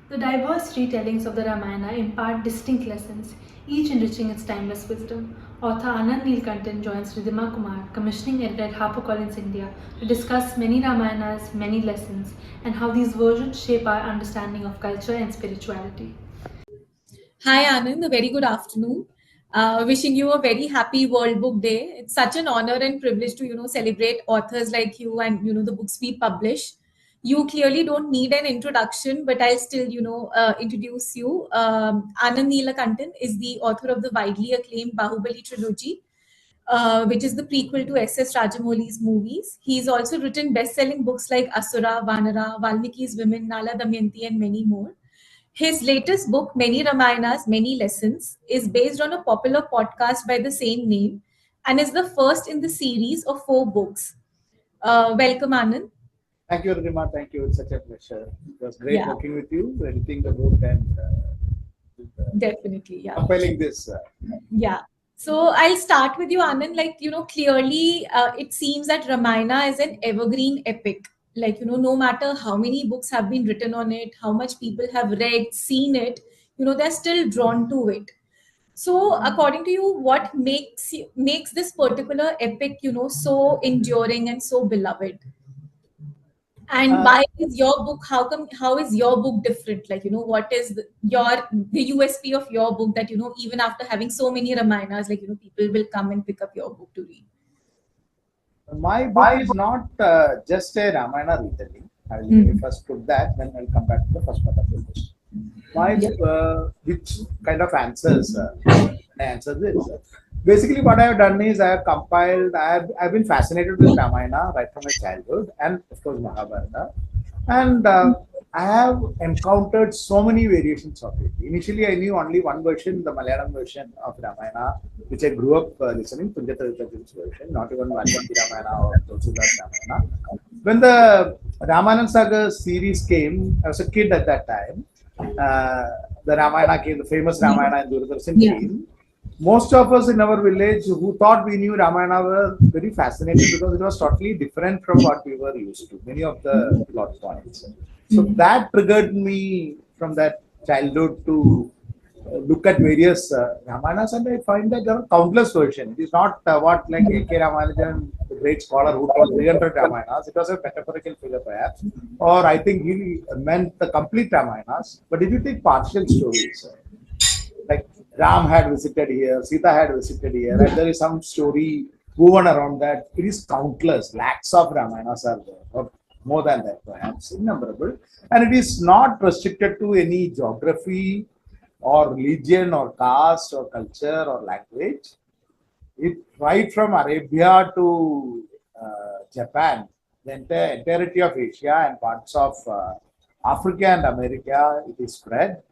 The diverse retellings of the Ramayana impart distinct lessons, each enriching its timeless wisdom. Author Anand Neelakantan joins Ridhima Kumar, commissioning editor at HarperCollins India, to discuss Many Ramayanas, Many Lessons, and how these versions shape our understanding of culture and spirituality. Hi, Anand. A very good afternoon. Wishing you a very happy World Book Day. It's such an honor and privilege to celebrate authors like you and the books we publish. You clearly don't need an introduction, but I'll still introduce you. Anand Neelakantan is the author of the widely acclaimed Bahubali trilogy, which is the prequel to S.S. Rajamouli's movies. He's also written best-selling books like Asura, Vanara, Valmiki's Women, Nala Damayanti, and many more. His latest book, Many Ramayanas, Many Lessons, is based on a popular podcast by the same name and is the first in the series of 4 books. Welcome, Anand. Thank you, Ridhima. Thank you. It's such a pleasure. It was great Yeah, working with you, editing the book and definitely. Yeah. compiling this. Yeah. So I'll start with you, Anand. Clearly it seems that Ramayana is an evergreen epic. No matter how many books have been written on it, how much people have read, seen it, they're still drawn to it. So, according to you, what makes this particular epic, so enduring and so beloved? And Uh, why is your book? How is your book different? What is the USP of your book that even after having so many Ramayanas, people will come and pick up your book to read? my book is not just a Ramayana retelling. I will Mhm. first put that, then I'll come back to the first part of the question. My Yeah. which kind of answer this. Basically, what I have done is I have compiled. I've been fascinated with Ramayana right from my childhood, and of course Mahabharata. And I have encountered so many variations of it. Initially, I knew only one version, the Malayalam version of Ramayana, which I grew up listening, Punjata's version, not even Valmiki Ramayana or Tulsidas Ramayana. When the Ramayana Saga series came, I was a kid at that time. Uh, the Ramayana came, the famous Ramayana in Doordarshan Yeah. came. Most of us in our village who thought we knew Ramayana were very fascinated because it was totally different from what we were used to, many of the plot points. So that triggered me from that childhood to look at various Ramayanas, and I find that there are countless versions. It is not what like A.K. Ramanujan, the great scholar who told 300 Ramayanas. It was a metaphorical figure perhaps, or I think he meant the complete Ramayanas. But if you take partial stories, like Ram had visited here, Sita had visited here, and there is some story woven around that. It is countless, lakhs of Ramayanas are there, or more than that, perhaps innumerable. And it is not restricted to any geography or religion or caste or culture or language. It right from Arabia to Japan, the entirety of Asia and parts of Africa and America, it is spread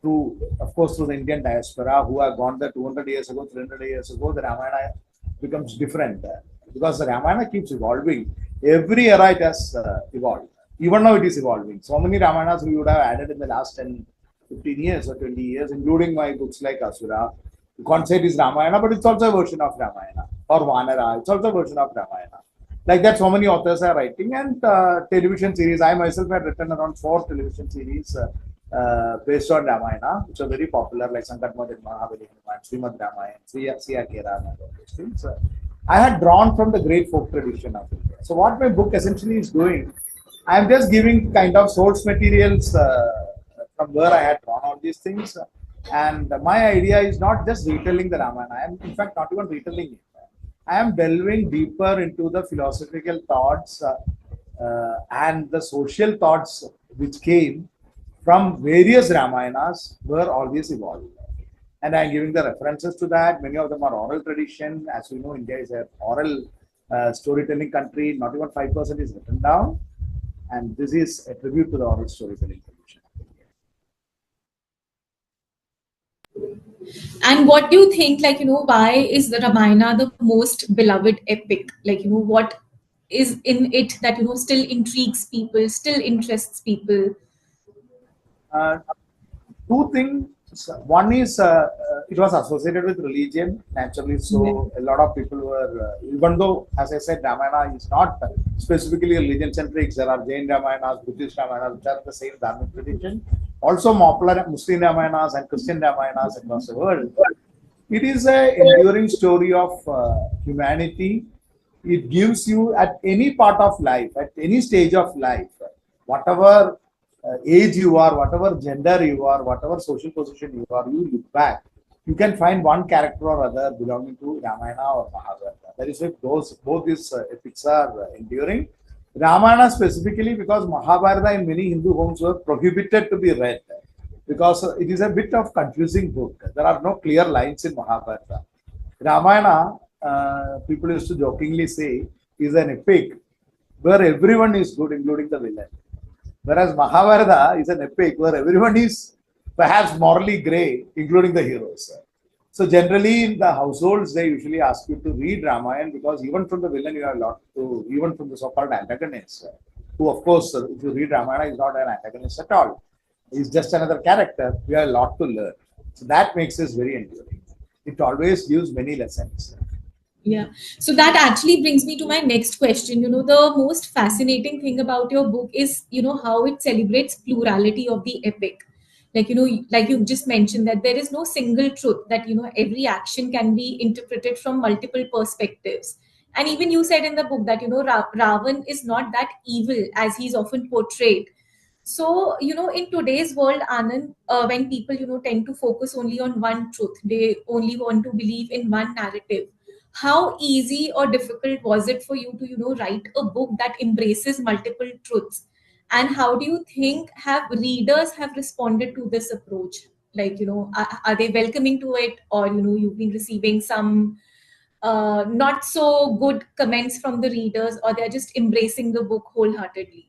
through, of course, through the Indian diaspora who have gone there 200 years ago, 300 years ago. The Ramayana becomes different because the Ramayana keeps evolving. Every era it has evolved. Even now it is evolving. So many Ramayanas we would have added in the last 10, 15 years or 20 years, including my books like Asura. You can't say it is Ramayana, but it's also a version of Ramayana. Or Vanara, it's also a version of Ramayana. Like that, so many authors are writing, and television series. I myself had written around 4 television series based on Ramayana, which are very popular, like Sankat Mohan Mahabali, Srimad Ramayana, Siya Kera, and all those things. I had drawn from the great folk tradition of India. So, what my book essentially is doing, I am just giving kind of source materials from where I had drawn all these things. And my idea is not just retelling the Ramayana. I am, in fact, not even retelling it. I am delving deeper into the philosophical thoughts and the social thoughts which came from various Ramayanas were always evolving. And I'm giving the references to that. Many of them are oral tradition. As we know, India is an oral storytelling country. Not even 5% is written down. And this is a tribute to the oral storytelling tradition. And what do you think, why is the Ramayana the most beloved epic? What is in it that, still intrigues people, still interests people? Uh, Two things. One is it was associated with religion naturally, Yeah. so a lot of people were, even though, as I said, Ramayana is not specifically religion centric. There are Jain Ramayanas, Buddhist Ramayanas, which are the same Dharmic tradition. also popular Muslim Ramayanas and Christian Ramayanas across the world. It is an enduring story of humanity. It gives you at any part of life, at any stage of life, whatever age you are, whatever gender you are, whatever social position you are, you look back, you can find one character or other belonging to Ramayana or Mahabharata. That is why both these epics are enduring. Ramayana specifically because Mahabharata in many Hindu homes were prohibited to be read because it is a bit of confusing book. There are no clear lines in Mahabharata. Ramayana, people used to jokingly say, is an epic where everyone is good, including the villain. Whereas Mahabharata is an epic where everyone is perhaps morally grey, including the heroes. So generally in the households, they usually ask you to read Ramayana because even from the villain, you have a lot to, even from the so-called antagonist, who of course, if you read Ramayana, is not an antagonist at all. He's just another character. We have a lot to learn. So that makes this very enduring. It always gives many lessons. Yeah. So that actually brings me to my next question. The most fascinating thing about your book is, how it celebrates plurality of the epic. Like you just mentioned that there is no single truth, that, every action can be interpreted from multiple perspectives. And even you said in the book that, Ravan is not that evil as he's often portrayed. So, in today's world, Anand, when people, tend to focus only on one truth, they only want to believe in one narrative. How easy or difficult was it for you to, write a book that embraces multiple truths? And how do you think have readers have responded to this approach? Like, are they welcoming to it, or, you've been receiving some not so good comments from the readers, or they're just embracing the book wholeheartedly?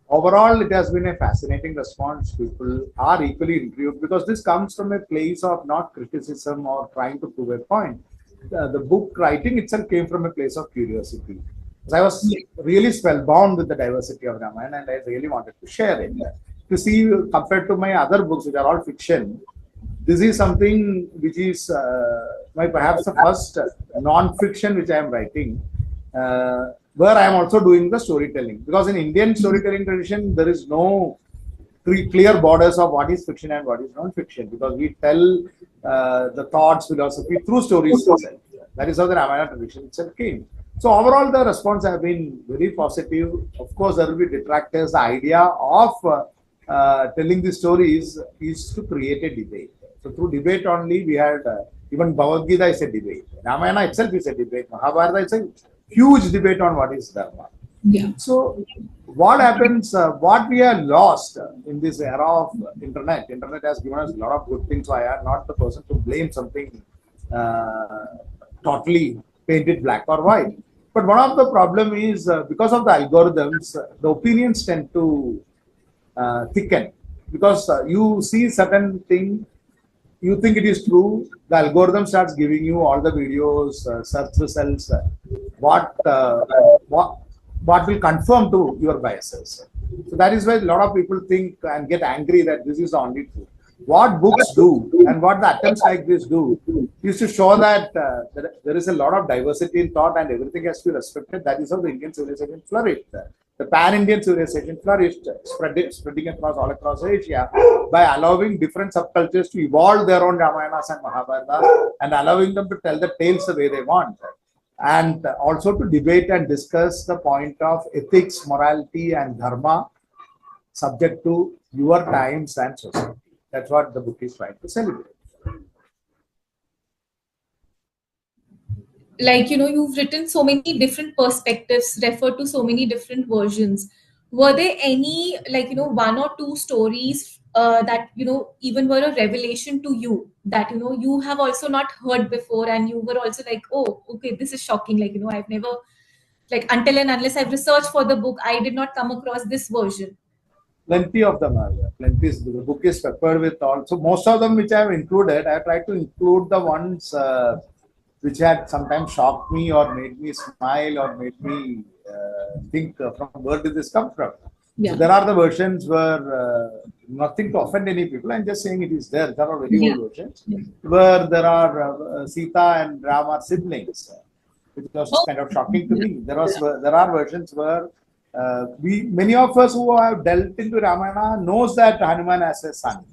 Overall, it has been a fascinating response. People are equally intrigued because this comes from a place of not criticism or trying to prove a point. The book writing itself came from a place of curiosity. So I was really spellbound with the diversity of Ramayana and I really wanted to share it. To see, compared to my other books, which are all fiction, this is something which is my perhaps the first non-fiction which I am writing, where I am also doing the storytelling. Because in Indian storytelling tradition, there is no clear borders of what is fiction and what is non-fiction, because we tell the thoughts, philosophy through stories itself. That is how the Ramayana tradition itself came. So overall, the response have been very positive. Of course, there will be detractors. The idea of telling the stories is to create a debate. So through debate only, we had even Bhagavad Gita is a debate. Ramayana itself is a debate. Mahabharata is a huge debate on what is Dharma. Yeah. So what happens, what we have lost in this era of internet has given us a lot of good things. So I am not the person to blame something totally painted black or white. But one of the problem is because of the algorithms, the opinions tend to thicken. Because you see certain thing, you think it is true, the algorithm starts giving you all the videos, search results, what will confirm to your biases. So that is why a lot of people think and get angry that this is the only truth. What books do and what the attempts like this do is to show that there is a lot of diversity in thought and everything has to be respected. That is how the Indian civilization flourished. The pan-Indian civilization flourished, spreading across all across Asia by allowing different subcultures to evolve their own Ramayanas and Mahabharata and allowing them to tell the tales the way they want. And also to debate and discuss the point of ethics, morality, and dharma subject to your times and society. That's what the book is trying to celebrate. Like, you've written so many different perspectives, referred to so many different versions. Were there any, like, one or two stories that, even were a revelation to you, that, you have also not heard before, and you were also like, oh, okay, this is shocking. Like, I've never, like, until and unless I've researched for the book, I did not come across this version. Plenty of them are there. Plenty. The book is peppered with all. So most of them which I have included, I have tried to include the ones which had sometimes shocked me or made me smile or made me think from where did this come from. Yeah. So there are the versions where nothing to offend any people. I'm just saying it is there. There are very old versions where there are Sita and Rama are siblings, which was kind of shocking to me. There are versions where Many of us who have delved into Ramayana knows that Hanuman has a son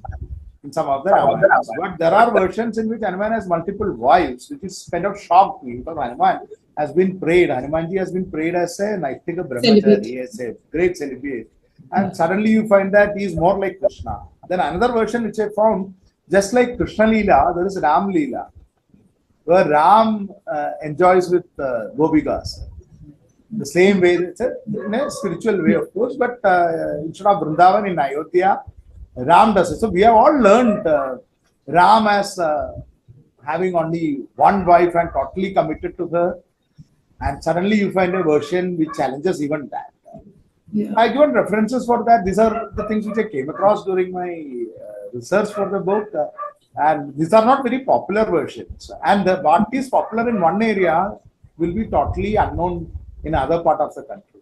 in some of the Ramayanas. But there are versions in which Hanuman has multiple wives, which is kind of shocked me because Hanumanji has been prayed as a Naitika Brahmachari, as a great celibate. And suddenly you find that he is more like Krishna. Then another version which I found, just like Krishna Leela, there is Ram Leela, where Ram enjoys with Gopikas. The same way, it's in a spiritual way, of course, but instead of Vrindavan in Ayodhya, Ram does it. So we have all learned Ram as having only one wife and totally committed to her. And suddenly you find a version which challenges even that. Yeah. I given references for that. These are the things which I came across during my research for the book. And these are not very popular versions. And what is popular in one area will be totally unknown in other part of the country.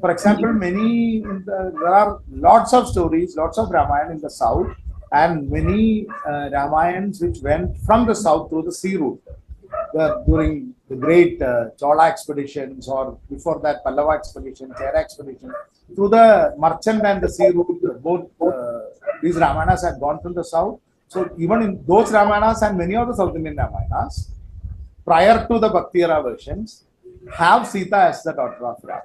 For example, there are lots of stories, lots of Ramayana in the south, and many Ramayans which went from the south through the sea route. During the great Chola expeditions, or before that Pallava expedition, Chera expedition, through the merchant and the sea route, both these Ramayanas had gone from the south. So even in those Ramayanas and many of the South Indian Ramayanas, prior to the Bhakti era versions, have Sita as the daughter of Ram,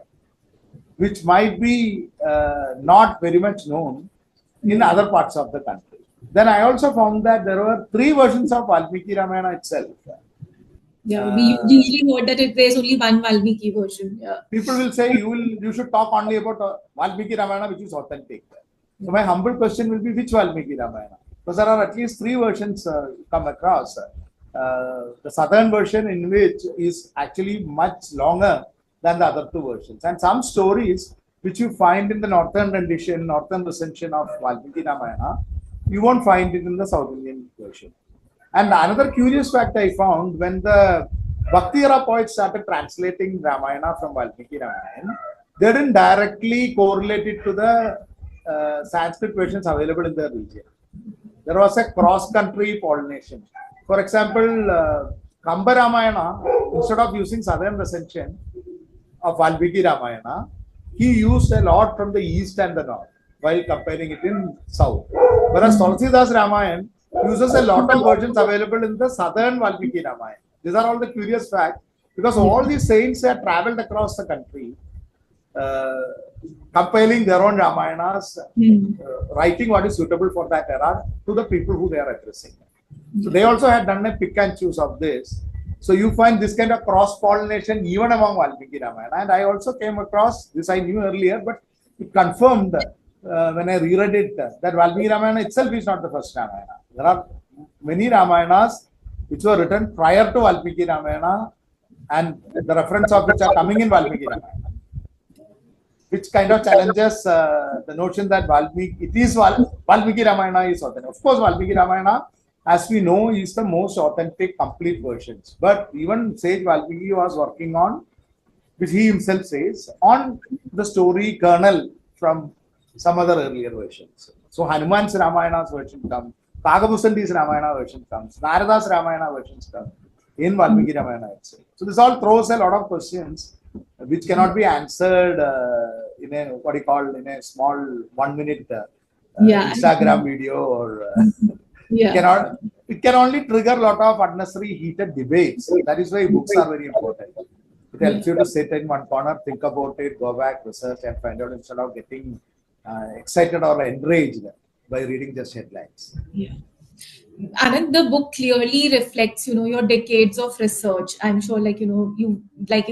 which might be not very much known in other parts of the country. Then I also found that there were 3 versions of Valmiki Ramayana itself. Yeah, we usually heard that there's only one Valmiki version. Yeah. People will say you should talk only about Valmiki Ramayana, which is authentic. So my humble question will be, which Valmiki Ramayana? Because there are at least 3 versions come across. The southern version, in which is actually much longer than the other 2 versions, and some stories which you find in the northern rendition, northern recension of Valmiki Ramayana, you won't find it in the South Indian version. And another curious fact I found, when the Bhakti era poets started translating Ramayana from Valmiki Ramayana, they didn't directly correlate it to the Sanskrit versions available in the region. There was a cross-country pollination. For example, Kamba Ramayana, instead of using southern recension of Valmiki Ramayana, he used a lot from the east and the north while comparing it in south. Whereas Tulsidas Ramayana uses a lot of versions available in the southern Valmiki Ramayana. These are all the curious facts, because all these saints have traveled across the country, compiling their own Ramayanas, writing what is suitable for that era to the people who they are addressing. So they also had done a pick and choose of this. So you find this kind of cross-pollination even among Valmiki Ramayana. And I also came across this, I knew earlier, but it confirmed when I reread it that Valmiki Ramayana itself is not the first Ramayana. There are many Ramayanas which were written prior to Valmiki Ramayana, and the reference of which are coming in Valmiki Ramayana, which kind of challenges the notion that Valmiki Ramayana is authentic. Of course, Valmiki Ramayana, as we know, is the most authentic, complete versions. But even Sage Valmiki was working on, which he himself says, on the story kernel from some other earlier versions. So Hanuman's Ramayana's version comes, Kagabusandi's Ramayana version comes, Narada's Ramayana versions come in Valmiki Ramayana itself. So this all throws a lot of questions which cannot be answered in a small 1 minute Instagram video, or it can only trigger a lot of unnecessary heated debates. That is why books are very important. It helps you to sit in one corner, think about it, go back, research, and find out, instead of getting excited or enraged by reading just headlines. Yeah. Anand, the book clearly reflects, your decades of research. I'm sure, you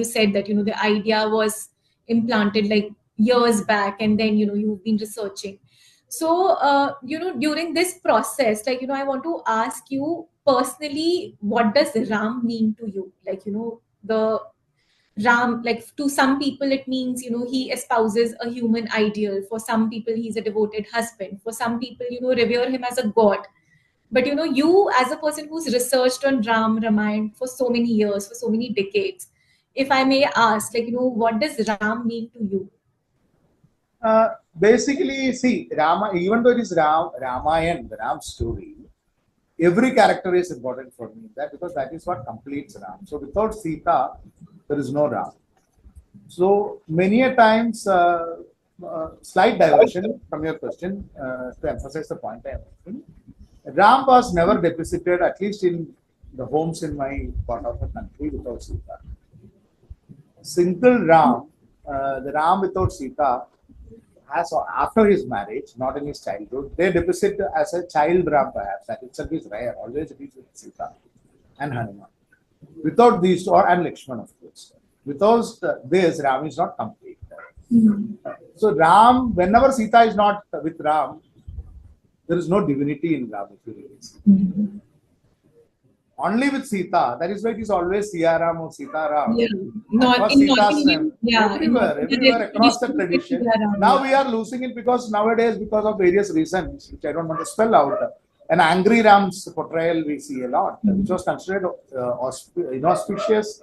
said that, the idea was implanted like years back, and then, you've been researching. So, during this process, I want to ask you personally, what does Ram mean to you? The Ram, to some people, it means, he espouses a human ideal. For some people, he's a devoted husband. For some people, revere him as a god. But, you as a person who's researched on Ramayana for so many years, for so many decades, if I may ask, what does Ram mean to you? Basically, see, Rama, even though it is Ramayana, the Ram story, every character is important for me, because that is what completes Ram. So without Sita, there is no Ram. So many a times, slight diversion from your question to emphasize the point I am making. Ram was never deposited, at least in the homes in my part of the country, without Sita. Single Ram, the Ram without Sita, has after his marriage, not in his childhood, they depict as a child Ram perhaps. That itself is rare. Always it is with Sita and Hanuman. Without these two, and Lakshman, of course. Without this, Ram is not complete. So Ram, whenever Sita is not with Ram, there is no divinity in Ram, if you really see. Only with Sita. That is why it is always Siyaram or Sita Ram. Yeah. Not in North Indian, Everywhere across the tradition. Siyaram, Now we are losing it because nowadays, because of various reasons, which I don't want to spell out, an angry Ram's portrayal we see a lot, which was considered inauspicious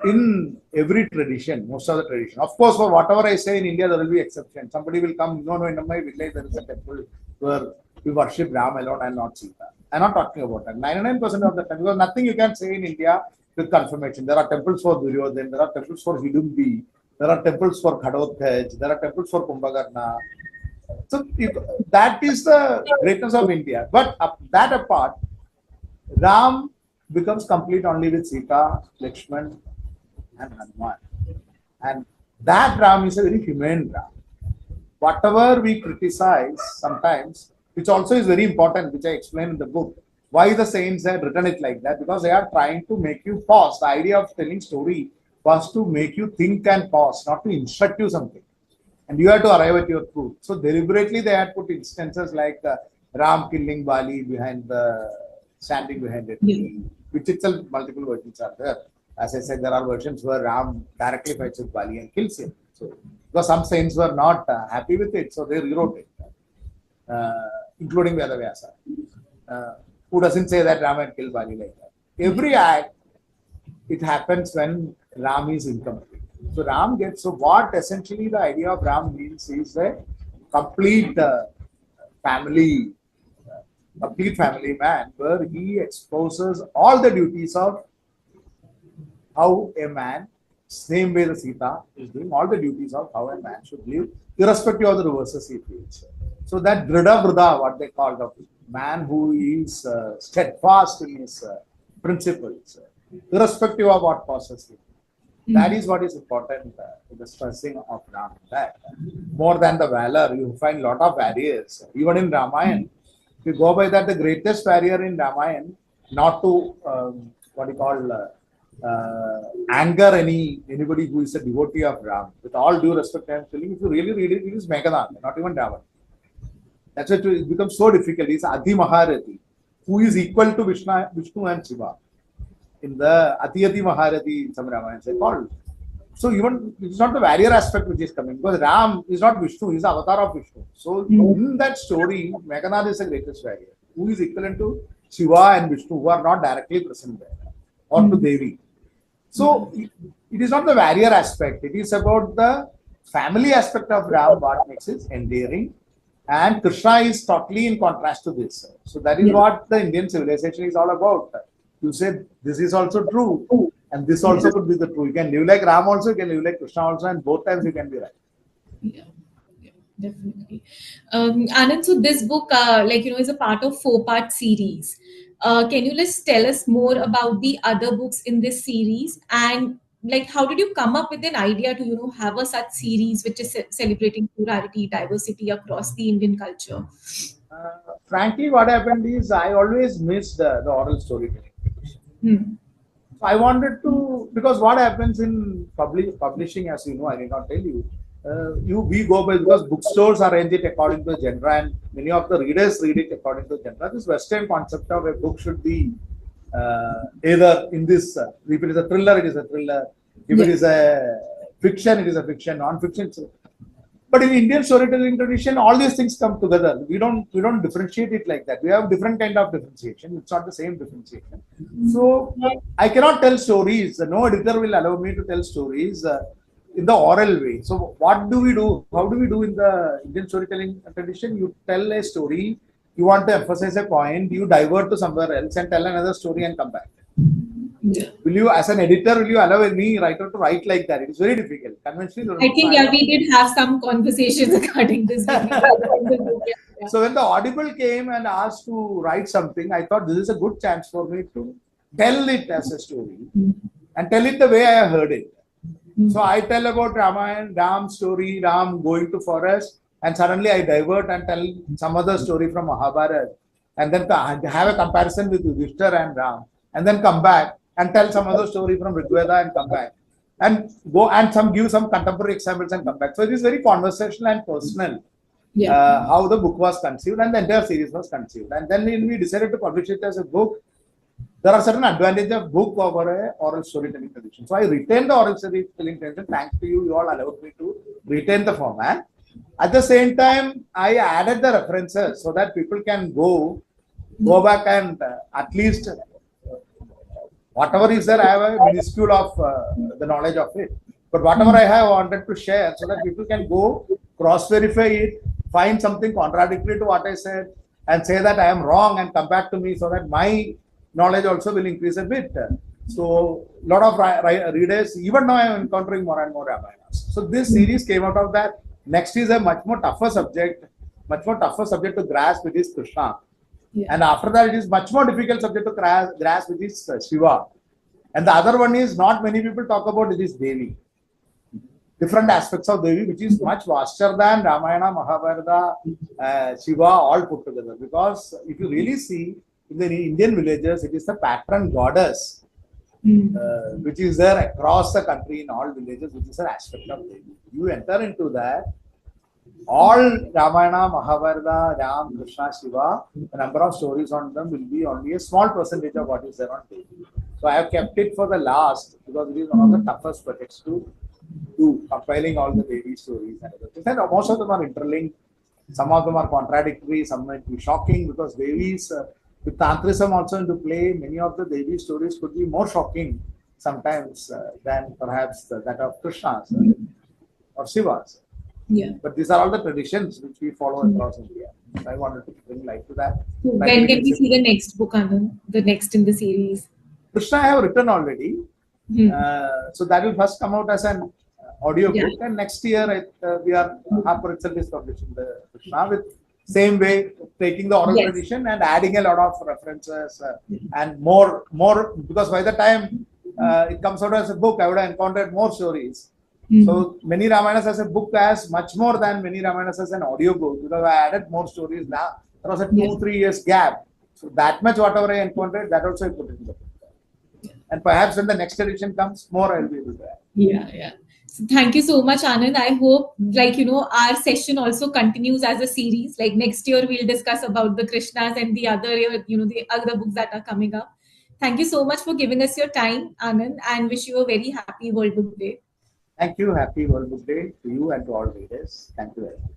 in every tradition, most of the tradition. Of course, for whatever I say in India, there will be exceptions. Somebody will come, no, in my village there is a temple where we worship Ram alone and not Sita. I'm not talking about that. 99% of the time, because nothing you can say in India with confirmation. There are temples for Duryodhan, there are temples for Hidumbi, there are temples for Khadothej, there are temples for Kumbhakarna. So that is the greatness of India. But that apart, Ram becomes complete only with Sita, Lakshman, and Hanuman. And that Ram is a very humane Ram. Whatever we criticize sometimes, which also is very important, which I explain in the book, why the saints have written it like that, because they are trying to make you pause. The idea of telling story was to make you think and pause, not to instruct you something. And you have to arrive at your truth. So deliberately they had put instances like Ram killing Bali standing behind it, which itself multiple versions are there. As I said, there are versions where Ram directly fights with Bali and kills him. So because some saints were not happy with it, so they rewrote it, including Vedavyasa, who doesn't say that Ram had killed Bali like that. Every act, it happens when Ram is incomplete. So Ram gets, so what essentially the idea of Ram means is a complete family man, where he exposes all the duties of how a man, same way the Sita is doing all the duties of how a man should live, irrespective of the reverses he feels. So that Drida Vrida, what they call the man who is steadfast in his principles, irrespective of what causes him. That is what is important in the stressing of Ram. That more than the valor, you find a lot of barriers. Even in Ramayana, if you go by that, the greatest barrier in Ramayana, not to what you call anger anybody who is a devotee of Ram. With all due respect, I am telling, if you really read it, it is Meghanad, not even Ravan. That's why it becomes so difficult. It's Adi Maharati, who is equal to Vishnu and Shiva. In the Ati Maharati in some Ramayana, they called. So even it's not the warrior aspect which is coming, because Ram is not Vishnu, he is the avatar of Vishnu. So in that story, Meghanad is the greatest warrior, who is equivalent to Shiva and Vishnu, who are not directly present there, or to Devi. So it is not the warrior aspect, it is about the family aspect of Ram, what makes it endearing. And Krishna is totally in contrast to this. So that is what the Indian civilization is all about. You said this is also true, and this also could be the true. You can live like Ram also, you can live like Krishna also, and both times you can be right. Yeah, definitely. Anand, so this book, is a part of 4-part series. Can you just tell us more about the other books in this series, and how did you come up with an idea to have a such series which is celebrating plurality, diversity across the Indian culture? Frankly, what happened is I always missed the oral storytelling. So I wanted to, because what happens in publishing, as you know, I did not tell you, we go by, because bookstores arrange it according to the genre, and many of the readers read it according to the genre. This Western concept of a book should be either in this, if it is a thriller, it is a thriller. If it is a fiction, it is a fiction. Non-fiction. But in Indian storytelling tradition, all these things come together. We don't differentiate it like that. We have different kind of differentiation. It's not the same differentiation. So I cannot tell stories. No editor will allow me to tell stories in the oral way. So what do we do? How do we do in the Indian storytelling tradition? You tell a story, you want to emphasize a point, you divert to somewhere else and tell another story and come back. Yeah. Will you, as an editor, will you allow any writer to write like that? It is very difficult. Conventionally, I think, yeah, we did have some conversations regarding this. Yeah. So when the Audible came and asked to write something, I thought this is a good chance for me to tell it as a story and tell it the way I heard it. So I tell about Ramayana, Ram's story, Ram going to forest, and suddenly I divert and tell some other story from Mahabharata, and then have a comparison with Yudhishthir and Ram, and then come back and tell some other story from Rigveda and come back, and go and give some contemporary examples and come back. So it is very conversational and personal. Yeah. How the book was conceived and the entire series was conceived. And then when we decided to publish it as a book, there are certain advantages of book over a oral storytelling tradition. So I retained the oral storytelling tradition. Thanks to you, you all allowed me to retain the format. At the same time, I added the references so that people can go back and at least whatever is there, I have a minuscule of the knowledge of it. But whatever I have wanted to share so that people can go cross-verify it, find something contradictory to what I said and say that I am wrong and come back to me so that my knowledge also will increase a bit. So a lot of readers, even now I am encountering more and more Ramayanas. So this series came out of that. Next is a much more tougher subject to grasp, which is Krishna. Yeah. And after that, it is much more difficult subject to grasp, which is Shiva. And the other one is not many people talk about, it is Devi. Different aspects of Devi, which is much vaster than Ramayana, Mahabharata, Shiva, all put together. Because if you really see, in the Indian villages, it is the patron goddess, which is there across the country in all villages, which is an aspect of Devi. You enter into that, all Ramayana, Mahabharata, Ram, Krishna, Shiva, the number of stories on them will be only a small percentage of what is there on Devi. So I have kept it for the last because it is one of the toughest projects to do, compiling all the Devi stories and everything. And most of them are interlinked. Some of them are contradictory. Some might be shocking because Devis, with Tantrism also into play, many of the Devi stories could be more shocking sometimes than perhaps that of Krishna's or Shiva's. Yeah. But these are all the traditions which we follow across India. So I wanted to bring light to that. So when can we see the next book, Anand? The next in the series? Krishna I have written already. So that will first come out as an audio book, and next year we are Harper itself is publishing the Krishna with same way taking the oral tradition and adding a lot of references and more because by the time it comes out as a book, I would have encountered more stories. So Many Ramayanas as a book has much more than Many Ramayanas as an audio book because I added more stories now. There was a 2-3 years gap. So that much whatever I encountered, that also I put in the book. And perhaps when the next edition comes, more I will be able to add. Yeah. So thank you so much, Anand. I hope, our session also continues as a series. Like next year, we'll discuss about the Krishnas and the other, the other books that are coming up. Thank you so much for giving us your time, Anand, and wish you a very happy World Book Day. Thank you. Happy World Book Day to you and to all readers. Thank you very much.